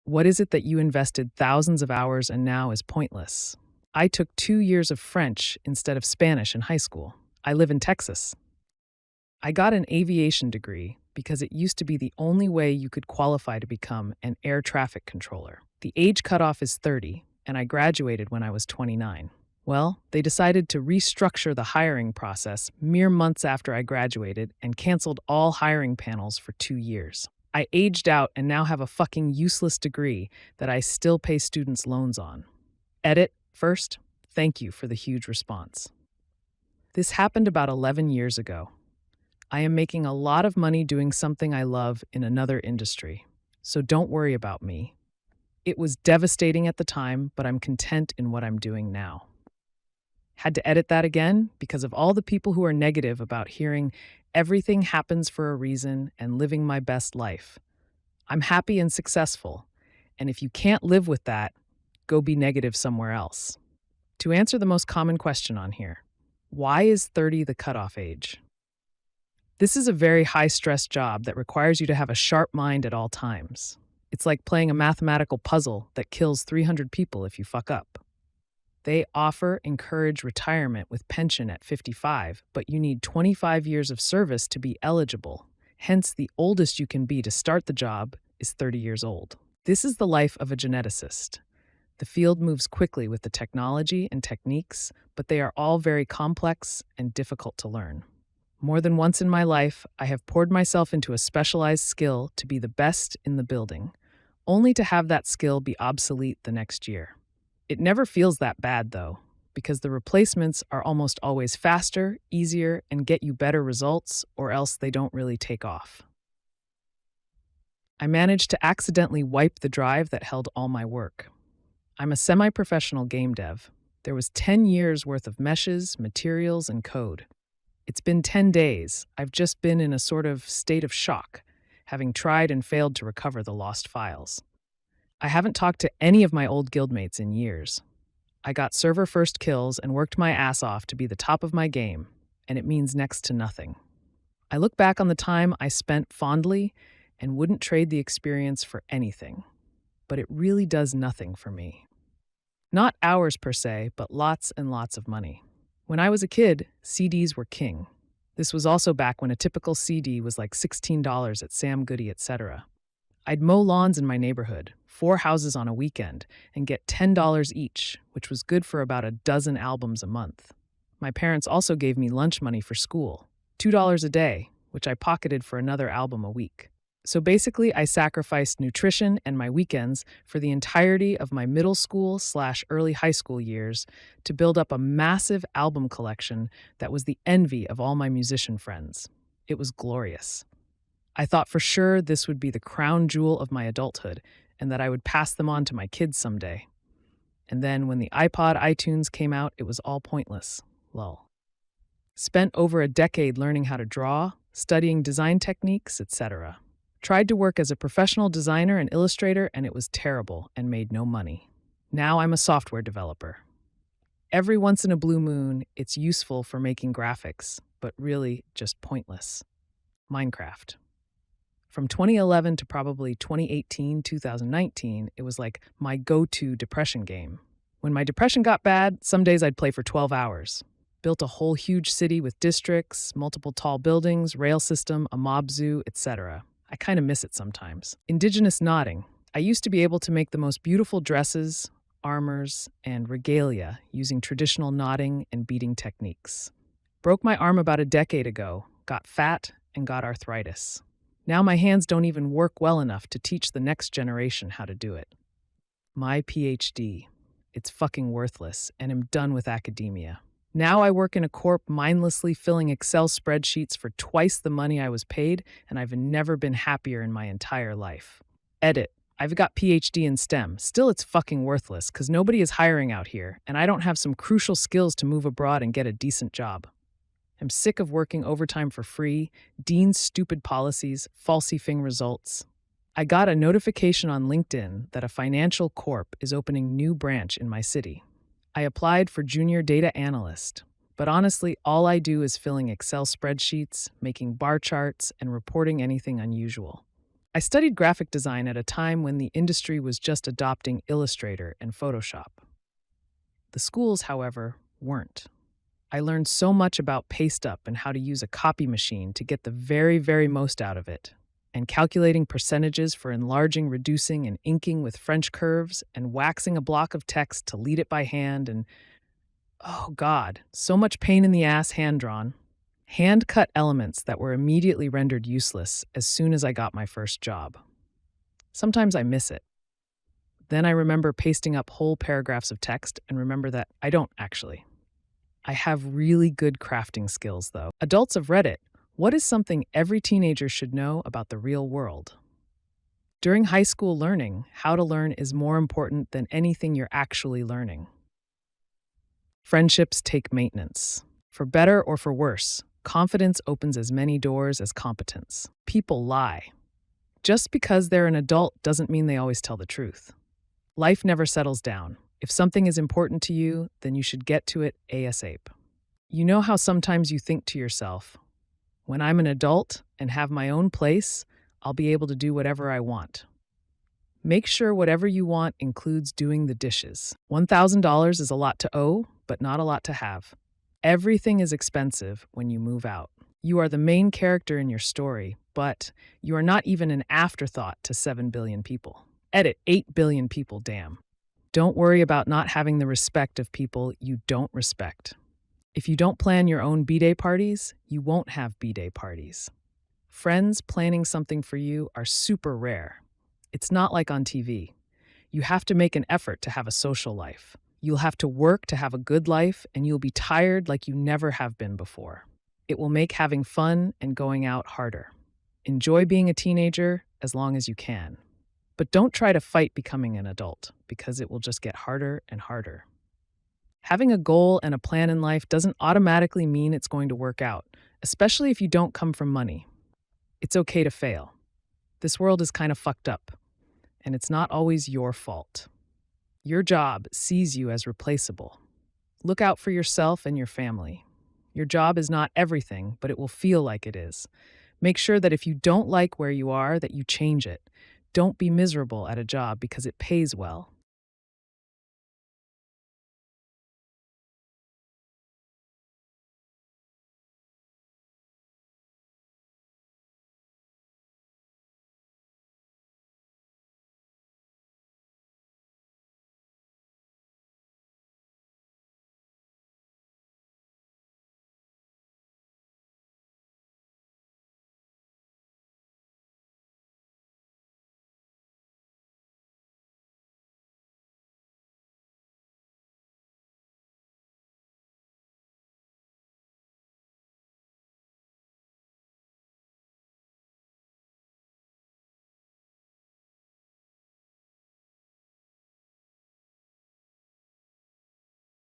What is it that you invested thousands of hours and now is pointless? I took 2 years of French instead of Spanish in high school. I live in Texas. I got an aviation degree because it used to be the only way you could qualify to become an air traffic controller. The age cutoff is 30, and I graduated when I was 29. Well, they decided to restructure the hiring process mere months after I graduated and canceled all hiring panels for 2 years. I aged out and now have a fucking useless degree that I still pay students loans on. Edit, first, thank you for the huge response. This happened about 11 years ago. I am making a lot of money doing something I love in another industry, so don't worry about me. It was devastating at the time, but I'm content in what I'm doing now. Had to edit that again because of all the people who are negative about hearing everything happens for a reason and living my best life. I'm happy and successful, and if you can't live with that, go be negative somewhere else. To answer the most common question on here, why is 30 the cutoff age? This is a very high-stress job that requires you to have a sharp mind at all times. It's like playing a mathematical puzzle that kills 300 people if you fuck up. They encourage retirement with pension at 55, but you need 25 years of service to be eligible. Hence, the oldest you can be to start the job is 30 years old. This is the life of a geneticist. The field moves quickly with the technology and techniques, but they are all very complex and difficult to learn. More than once in my life, I have poured myself into a specialized skill to be the best in the building, only to have that skill be obsolete the next year. It never feels that bad, though, because the replacements are almost always faster, easier, and get you better results, or else they don't really take off. I managed to accidentally wipe the drive that held all my work. I'm a semi-professional game dev. There was 10 years worth of meshes, materials, and code. It's been 10 days. I've just been in a sort of state of shock, having tried and failed to recover the lost files. I haven't talked to any of my old guildmates in years. I got server first kills and worked my ass off to be the top of my game, and it means next to nothing. I look back on the time I spent fondly and wouldn't trade the experience for anything, but it really does nothing for me. Not hours per se, but lots and lots of money. When I was a kid, CDs were king. This was also back when a typical CD was like $16 at Sam Goody, etc. I'd mow lawns in my neighborhood, 4 houses on a weekend, and get $10 each, which was good for about a dozen albums a month. My parents also gave me lunch money for school, $2 a day, which I pocketed for another album a week. So basically, I sacrificed nutrition and my weekends for the entirety of my middle school/early high school years to build up a massive album collection that was the envy of all my musician friends. It was glorious. I thought for sure this would be the crown jewel of my adulthood and that I would pass them on to my kids someday. And then when the iPod iTunes came out, it was all pointless. Lol. Spent over a decade learning how to draw, studying design techniques, etc. Tried to work as a professional designer and illustrator, and it was terrible and made no money. Now I'm a software developer. Every once in a blue moon, it's useful for making graphics, but really just pointless. Minecraft. From 2011 to probably 2018, 2019, it was like my go-to depression game. When my depression got bad, some days I'd play for 12 hours. Built a whole huge city with districts, multiple tall buildings, rail system, a mob zoo, etc. I kind of miss it sometimes. Indigenous knotting. I used to be able to make the most beautiful dresses, armors, and regalia using traditional knotting and beading techniques. Broke my arm about a decade ago, got fat, and got arthritis. Now my hands don't even work well enough to teach the next generation how to do it. My PhD. It's fucking worthless, and I'm done with academia. Now I work in a corp mindlessly filling Excel spreadsheets for twice the money I was paid, and I've never been happier in my entire life. Edit. I've got PhD in STEM. Still, it's fucking worthless because nobody is hiring out here, and I don't have some crucial skills to move abroad and get a decent job. I'm sick of working overtime for free, Dean's stupid policies, falsifying results. I got a notification on LinkedIn that a financial corp is opening new branch in my city. I applied for junior data analyst, but honestly, all I do is filling Excel spreadsheets, making bar charts, and reporting anything unusual. I studied graphic design at a time when the industry was just adopting Illustrator and Photoshop. The schools, however, weren't. I learned so much about paste up and how to use a copy machine to get the very, very most out of it, and calculating percentages for enlarging, reducing, and inking with French curves, and waxing a block of text to lead it by hand, and oh God, so much pain in the ass hand drawn. Hand cut elements that were immediately rendered useless as soon as I got my first job. Sometimes I miss it. Then I remember pasting up whole paragraphs of text and remember that I don't actually. I have really good crafting skills, though. Adults have read it. What is something every teenager should know about the real world? During high school learning, how to learn is more important than anything you're actually learning. Friendships take maintenance. For better or for worse, confidence opens as many doors as competence. People lie. Just because they're an adult doesn't mean they always tell the truth. Life never settles down. If something is important to you, then you should get to it ASAP. You know how sometimes you think to yourself, when I'm an adult and have my own place, I'll be able to do whatever I want. Make sure whatever you want includes doing the dishes. $1,000 is a lot to owe, but not a lot to have. Everything is expensive when you move out. You are the main character in your story, but you are not even an afterthought to 7 billion people. Edit 8 billion people, damn. Don't worry about not having the respect of people you don't respect. If you don't plan your own B-Day parties, you won't have B-Day parties. Friends planning something for you are super rare. It's not like on TV. You have to make an effort to have a social life. You'll have to work to have a good life, and you'll be tired like you never have been before. It will make having fun and going out harder. Enjoy being a teenager as long as you can. But don't try to fight becoming an adult, because it will just get harder and harder. Having a goal and a plan in life doesn't automatically mean it's going to work out, especially if you don't come from money. It's okay to fail. This world is kind of fucked up, and it's not always your fault. Your job sees you as replaceable. Look out for yourself and your family. Your job is not everything, but it will feel like it is. Make sure that if you don't like where you are, that you change it. Don't be miserable at a job because it pays well.